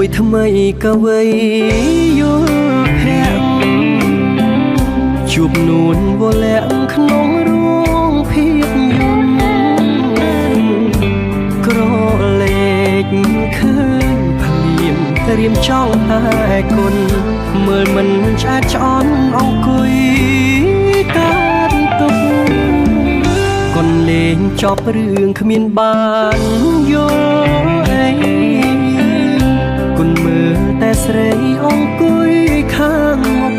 មួយថ្មីក៏វ័យយល់ភ័ក្រជួបនួនវលាក់ក្នុងរោងភាពយន្តក្រលេកឃើញភ្លៀងរៀមចង់តែគុណមើលមិនឆ្អែតឆ្អន់អង្គុយកាត់ទុកកូនលេងចប់រឿងគ្មានបានយល់អីគុណមើលតែស្រីអង្គុយខាងមុខ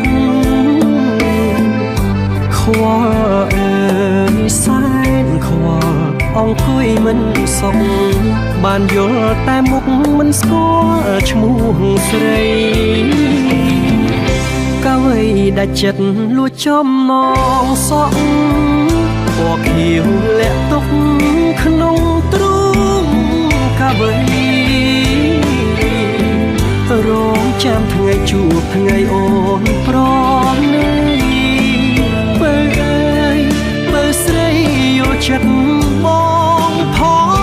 ខ្វល់អើយសែនខ្វល់អង្គុយមិនសុខបានយល់តែមុខមិនស្គាល់ឈ្មោះស្រីកាវៃដាច់ចិត្តលួចចំងសក់ពណ៌ខៀវលាក់ទុកក្នុងទ្រូងកាវៃរងចាំថ្ងៃជួបថ្ងៃអូនប្រមនៃបើអើយបើស្រីយកចិត្តបងផង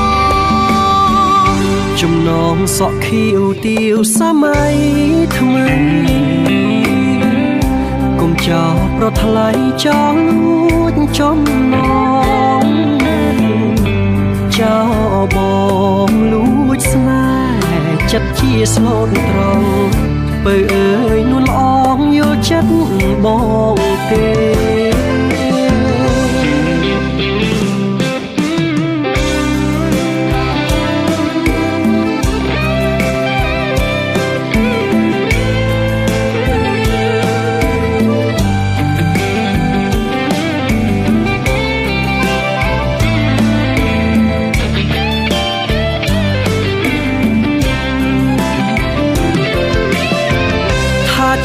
ចំណងសក់ខៀវទាវសម័យថ្មីកុំចោលប្រថ្លៃចង់លួចចំណងចោលបងលួចស្នេហ៍ចិត្តជាស្លូតត្រង់បើអើយនួនអងយកចិត្តបងទេ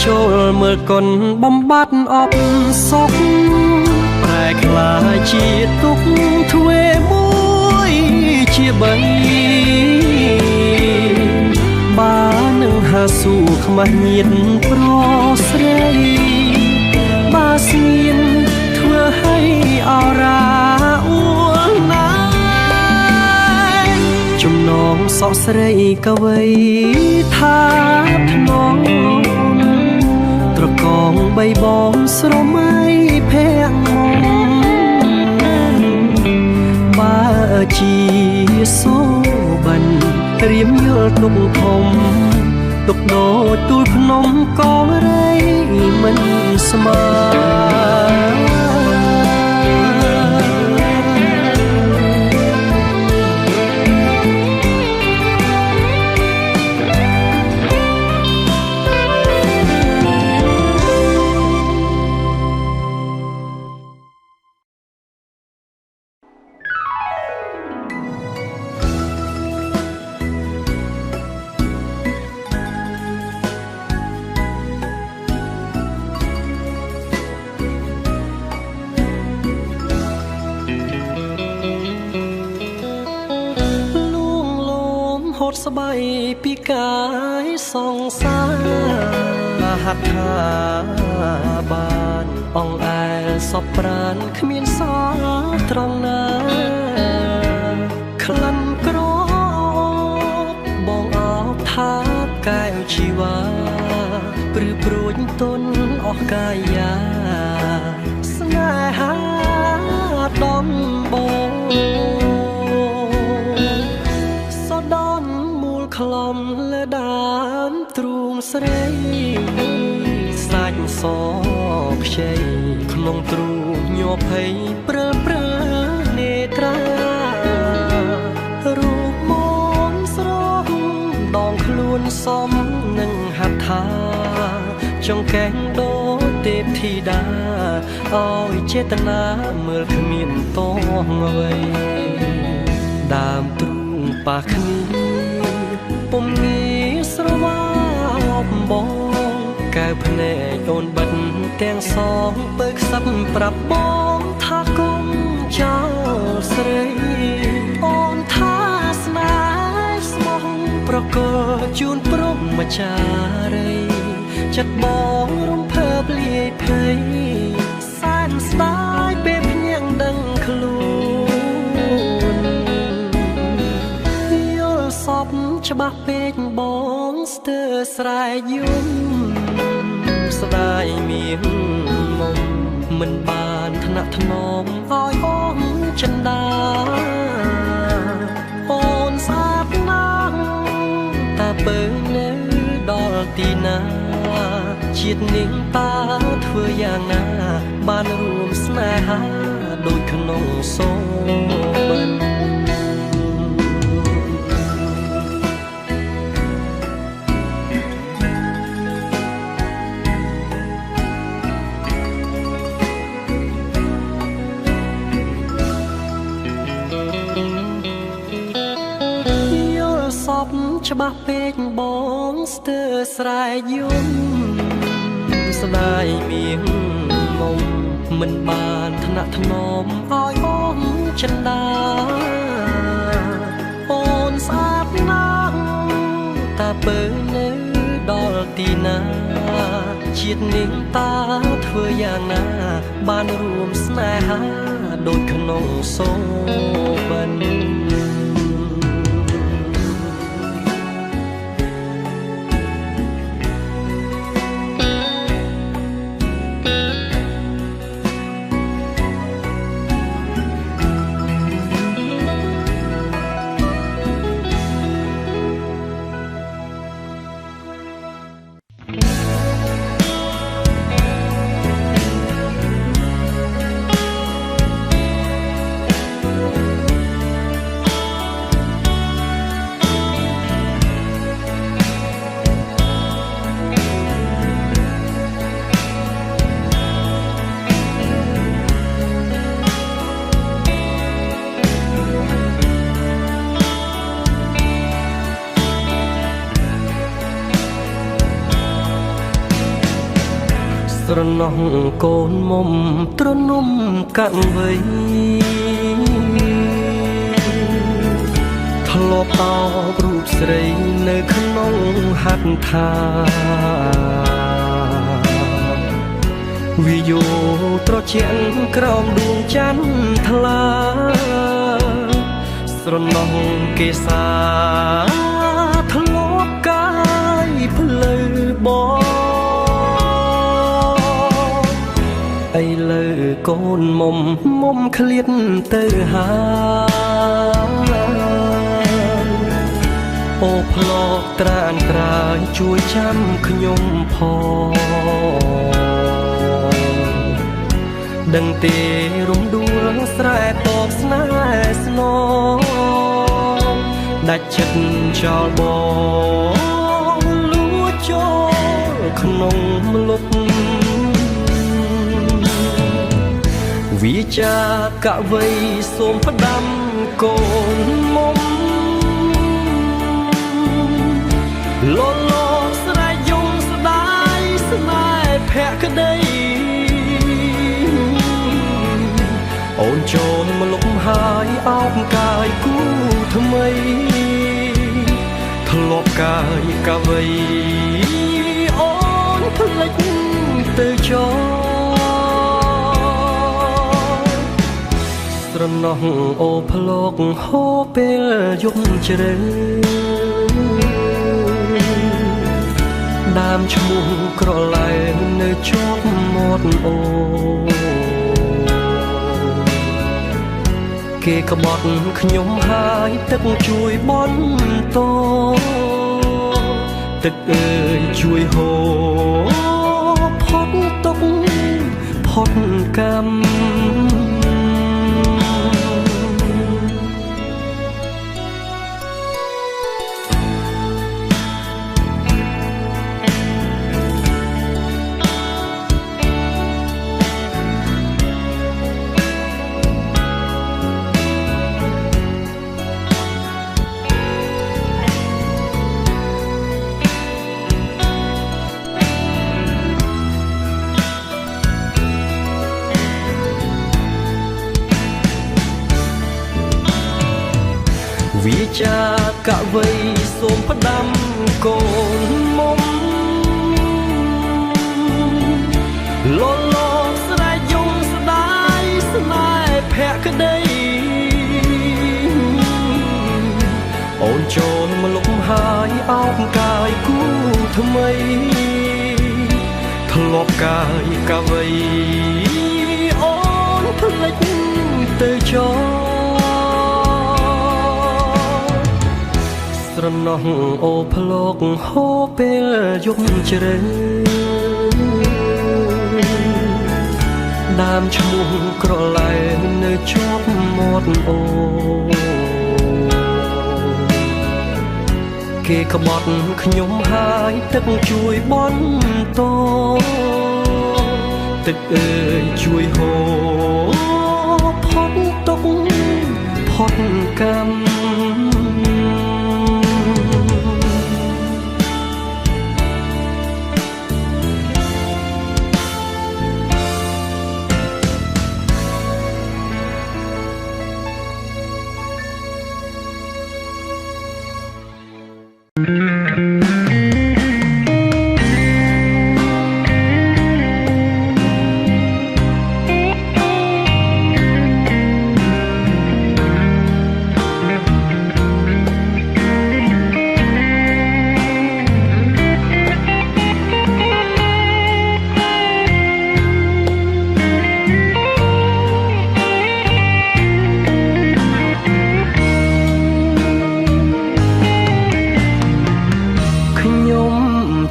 ចូលមើលកុនបំបត្តិអបសុខប្រែក្លាយជាទុកទ្វេមួយជាបីបានឹងហាស៊ូខ្មាស់ញៀនប្រស្រីបាស្ងៀនធ្វើឲ្យអរាអួលណាស់ចំណងសក់ស្រីក៏វ័យថាថ្នមត្រកងបីបងស្រមៃភ័ក្របើជាសូបិនរៀមយល់ទុកធំទុកដូចទូលភ្នំកងរៃមិនស្មើស្បៃពីកាយសង្សារហត្ថាបានអងអែលសពប្រានគ្មានសល់ត្រង់ណាក្លិនក្របងអោបថាកែវជីវ៉ាព្រឺព្រួយទុនអស់កាយាស្នេហាដំបងខ្លំលើដើមទ្រូងស្រីសាច់សខ្ចីក្នុងទ្រូងញ័រភ័យព្រើព្រើនេត្រារូបមន្តស្រស់ដងខ្លួនសមនឹងហត្ថាចង្កេះដូចទេពធីតាឲ្យចេតនាមើលគ្មានតងអ្វីដើមទ្រូងប៉ះគ្នាពុំងាយស្រវាប់បងកែវភ្នែកអូនបិទទាំងសងបើខ្សឹបប្រាប់បងថាកុំចោលស្រីអូនថាស្នេហ៍ស្មោះប្រកល់ជូនព្រមម្ចារីចិត្តបងរំភើបលាយភ័យសែនស្ដាយពេលភ្ញាំងដឹងខ្លួនយល់សព ច្បាស់ពេកបងស្ទើរស្រែកយំស្ដាយមៀងមុំមិនបានថ្នាក់ថ្នមឲ្យអូនចិនដាអូនស្អាតណាស់តាបើនៅដល់ទីណាជាតិនាងតាធ្វើយ៉ាងណាបានរួមស្នេហាដូចក្នុងសូបិនច្បាស់ពេកបងស្ទើរស្រែកយំស្ដាយមៀងមុំមិនបានថ្នាក់ថ្នមឲ្យអូនចិនដាអូនស្អាតណាស់តាបើនៅដល់ទីណាជាតិនាងតាធ្វើយ៉ាងណាបានរួមស្នេហាដូចក្នុងសូបិនស្រណោះកូនមុំទ្រនំកាត់វៃធ្លាប់អោបរូបស្រីនៅក្នុងហត្ថថាវាយោត្រជាក់ក្រោមដួងច័ន្ទថ្លាស្រណោះគេសាធ្លាប់កាយភ្លឺបងឥឡូវកូនមុំឃ្លាតទៅហើយអូផ្លោកត្រានត្រាយជួយចាំខ្ញុំផងដឹងទេរំដួលស្រែតបស្នេហ៍ស្នងដាច់ចិត្តចោលបងលួចចូលក្នុងម្លប់វិចាកវ័យសូមផ្ដាំកូនមុំលលស្រែកយំស្ដាយស្នេហ៍ភក្តីអូនចូលមកលុបហើយអោបកាយគូថ្មីធ្លាប់កាយកវ័យអូនភ្លេចទៅចោលស្រណោះអូផ្លោកហូរពេលយប់ជ្រៅដើមឈ្មោះក្រឡែងនៅជាប់មាត់អូគេក្បត់ខ្ញុំហើយទឹកជួយបន់តទឹកអើយជួយហូរផុតទុកផុតកម្មវិចាកវ័យសូមផ្ដាំកូនមុំលលស្រែកយំស្ដាយស្នេហ៍ភក្តីអូនចូលមកលុបហើ អោបកាយគូថ្មីធ្លាប់កាយកាវៃអូនភ្លេចទៅចោលស្រណោះអូភ្លោកហូរពេលយប់ជ្រៅដើមឈ្មោះក្រឡែនៅជាប់មាត់អូគេក្បត់ខ្ញុំហើយទឹកជួយបន់តទឹកអើយជួយហូរផុតទុកផុតកម្ម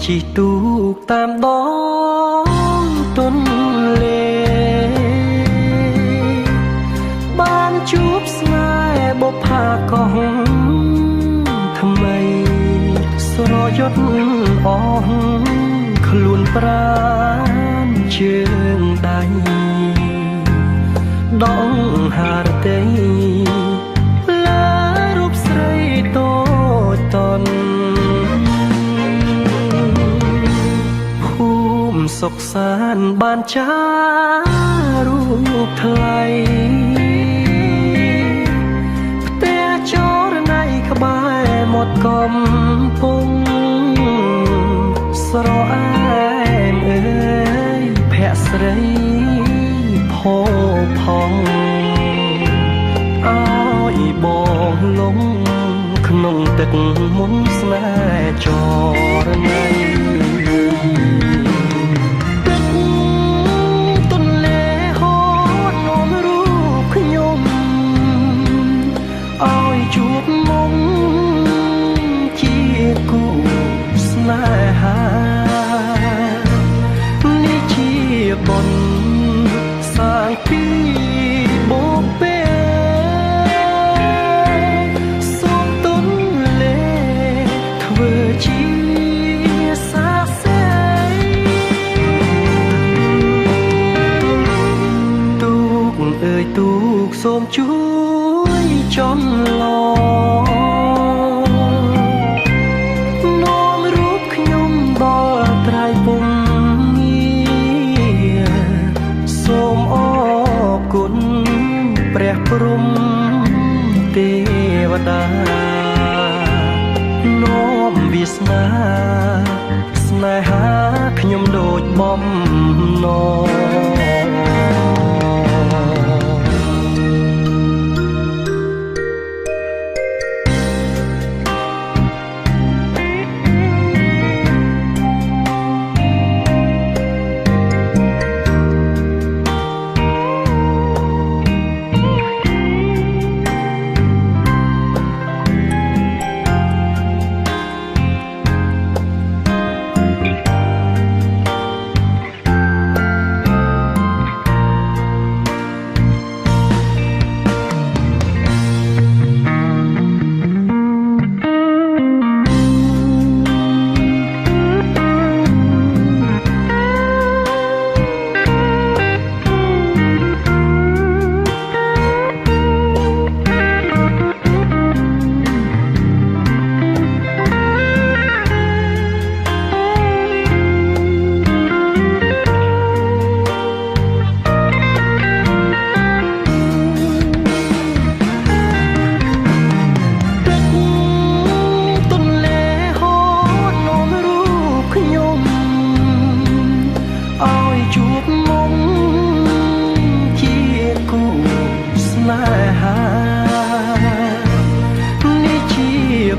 ជីទូកតាមដងទន្លេបានជួបស្នេហ៍បុប្ផាកោះថ្មីស្រយុតអស់ខ្លួនប្រាណជើងដៃដងហារតីលើរូបស្រីតូចតន់សុខសាន្តបានចារូបថ្លៃផ្ទះចរណៃក្បែរមាត់កំពង់ស្រអែមអើយភ័ក្រស្រីផោផងអើយបងលងក្នុងទឹកមុនស្នេហ៍ចរណៃជួបមុំជាគូស្នេហានេះជាបុណ្យសាងពីបបេសូមទុនលេធ្វើជាសាសេទូកអើយទូកសូមជួយចំឡនាំរូបខ្ញុំដល់ត្រៃពុំងារសូមអរគុណព្រះព្រំទេវតានាំវាសនាស្នេហាខ្ញុំដូចបំណង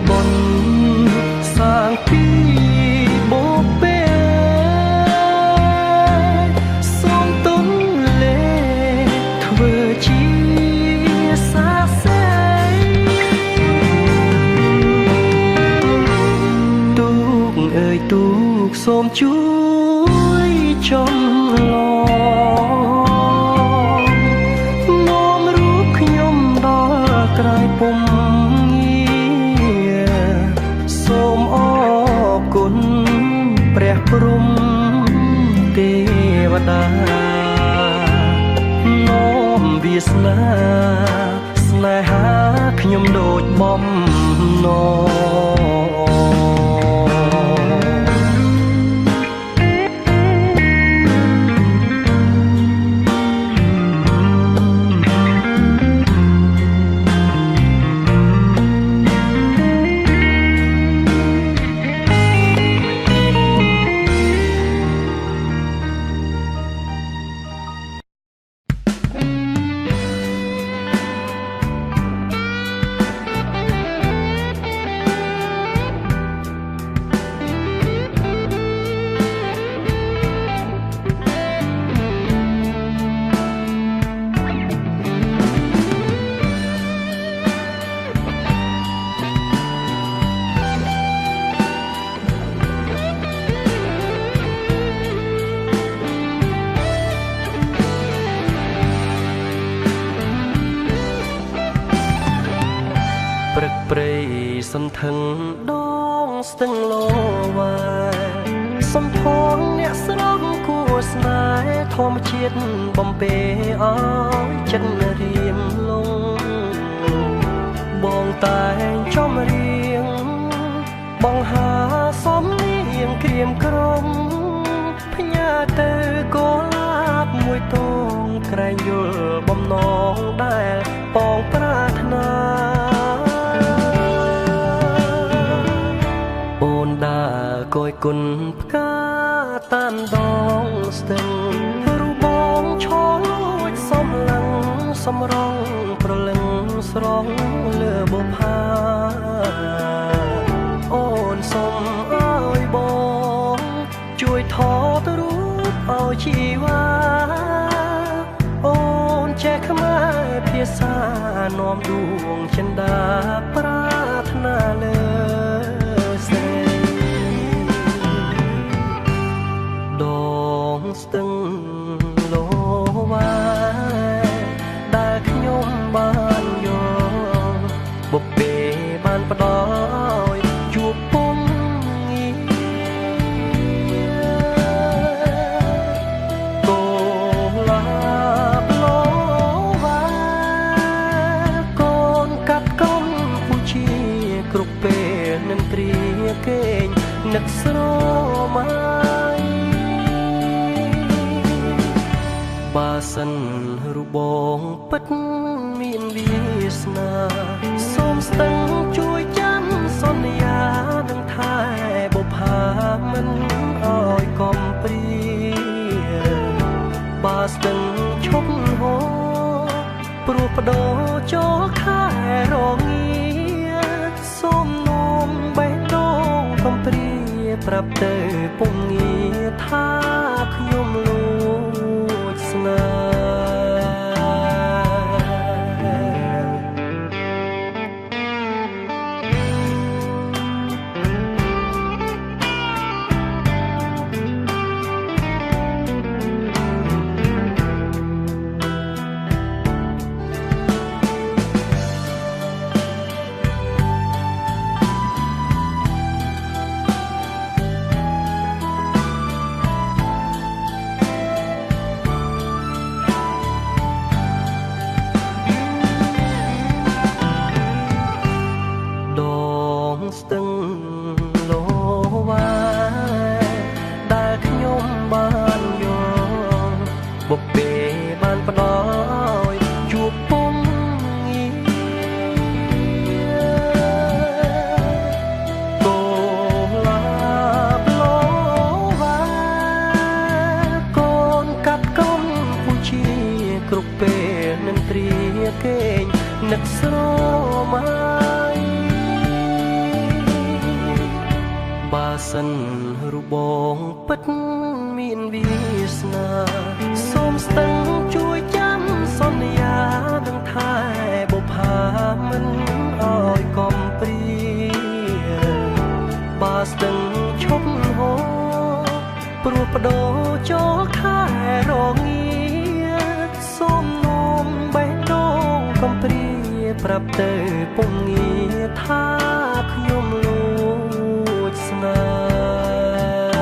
បុណ្យសា ចំឡងនាំរូបខ្ញុំដល់ក្រៅពុំងារសូមអរគុណព្រះព្រំទេវតានាំវាសនាស្នេហាខ្ញុំដូចបំណព្រឹកព្រៃសន្ធឹងដងស្ទឹងលោវ៉ាសំផងអ្នកស្រងគួស្នេហ៍ធម្មជាតិបំពេអើយចិត្តរៀមលងបងតែងចំរៀងបងហាសំនៀងក្រៀមក្រំផ្ញើទៅកូលាបមួយតងក្រែងយល់បំណងដែលបងប្រាថ្នាដើរគយគុណផ្កាតាមដងស្ទឹងរូបបងឈរលួចសំឡឹងសំរងប្រលឹងស្រងលើបុផាអូនសុំអើយបងជួយថតរូបឲ្យជីវ៉ាអូនចេះខ្មែរភាសានាំដួងចិន្តាប្រាថ្នាលើស្ទឹងលោវ៉ាដែលខ្ញុំបានយកបុព្វេបានផ្ដល់ជួបពុំងារកូលាបលោវ៉ាកូនកាត់កំពូជាគ្រប់ពេលនឹងត្រៀគេងនឹកស្រមៃបើសិនរូបបងពិតមានវាសនាសូមស្ទឹងជួយចាំសន្យានឹងថែបុប្ផាមិនអើយកំព្រាបើស្ទឹងឈប់ហូរព្រោះបដោចូលខែរងាសូមនោមបេះដូងកំព្រាប្រាប់ទៅពុំងារថាខ្ញុំលួចស្នេហ៍ស្ទឹងលោវ៉ាដែលខ្ញុំបានយកបុព្វេបានផ្ដល់ជួបពុំងារកូលាបលោវ៉ាកូនកាត់កំពូជាគ្រប់ពេលនឹងត្រៀគេងនឹកស្រមៃបើសិនរូបបងពិតមានវាសនាសូមស្ទឹងជួយចាំសន្យានឹងថែបុប្ផាមិនអើយកំព្រាបើស្ទឹងឈប់ហូរព្រោះប បដូរចូលខែរងាសូមនោមបេះដូងកំព្រាប្រាប់ទៅពុំងារថាខ្ញុំលួចស្នេហ៍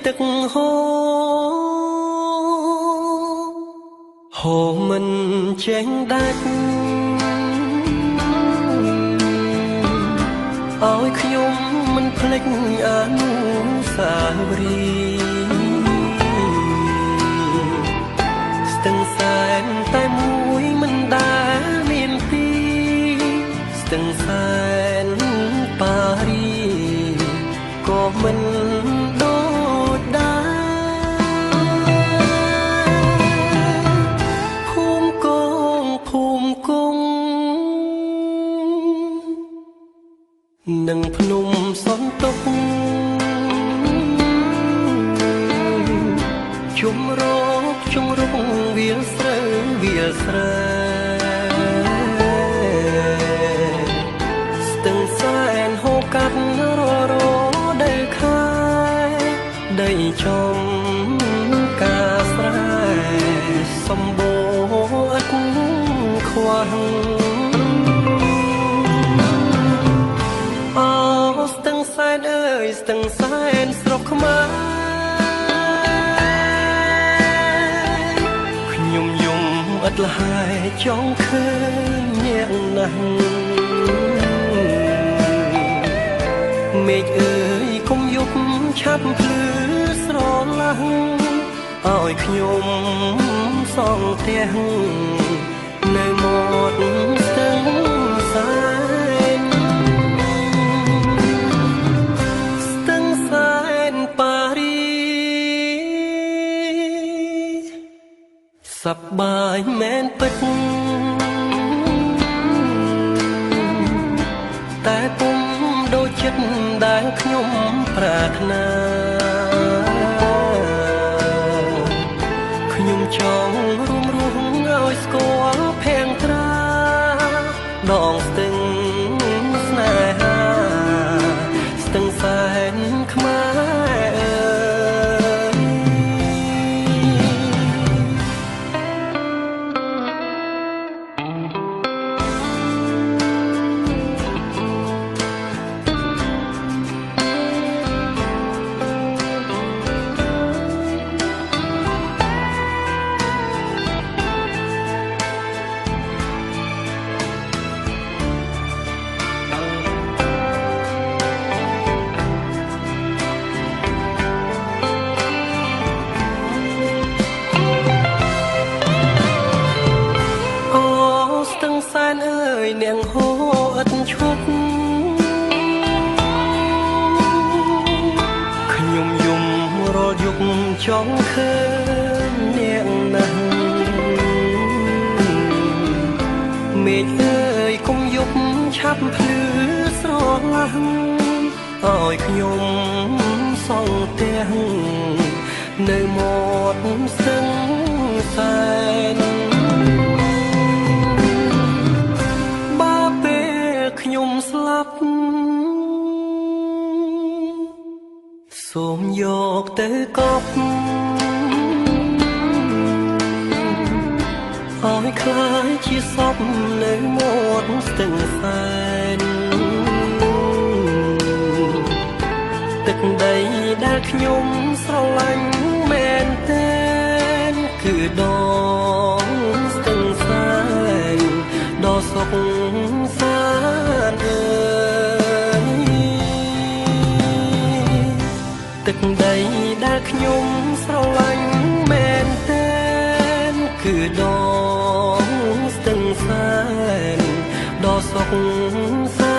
ទឹកហូរហូរមិនចេញដាច់ឲ្យខ្ញុំមិនភ្លេចអនុស្សាវរីយ៍ស្ទឹងសែនតែមួយមិនដែលមានពីរស្ទឹងសែនប៉ារីក៏មិននឹងភ្នំសន្ទុកជុំរកជុំរុកវាលស្រូវវាលស្រែស្ទឹងសែនហូរកាត់រដីខែដីចំការស្រែសម្បូរឥតខ្វះស្ទឹងសែនស្រុកខ្មែរខ្ញុំយំឥតលហើយចង់ឃើញអ្នកណាស់មេឃអើយកុំយប់ឆាប់ភ្លឺស្រឡាំងឲ្យខ្ញុំសងផ្ទះនៅមាត់ស្ទឹងសែនសប្បាយមែនពិតតែពុំដូចចិត្តដែលខ្ញុំប្រាថ្នាខ្ញុំចង់រួមរស់ឲ្យស្គាល់ភាំងត្រាដងស្ទឹងស្នេហាស្ទឹងសែនខ្មែរនាងហូរឥតឈប់ខ្ញុំយំរាល់យប់ចង់ឃើញនាងណាស់មេឃអើយកុំយប់ឆាប់ភ្លឺស្រឡាំងឲ្យខ្ញុំសងផ្ទះនៅមាត់ស្ទឹងសែនខ្ញុំស្លាប់សូមយកទៅកប់ឲ្យคล้ายជាសពនៅមាត់ស្ទឹងសែនទឹកដីដែលខ្ញុំស្រឡាញ់មែន គឺដងស្ទឹងសែនដ៏សុខសាន្តអើយទឹកដីដែលខ្ញុំស្រឡាញ់មែនទែនគឺដងស្ទឹងសែនដ៏សុខសា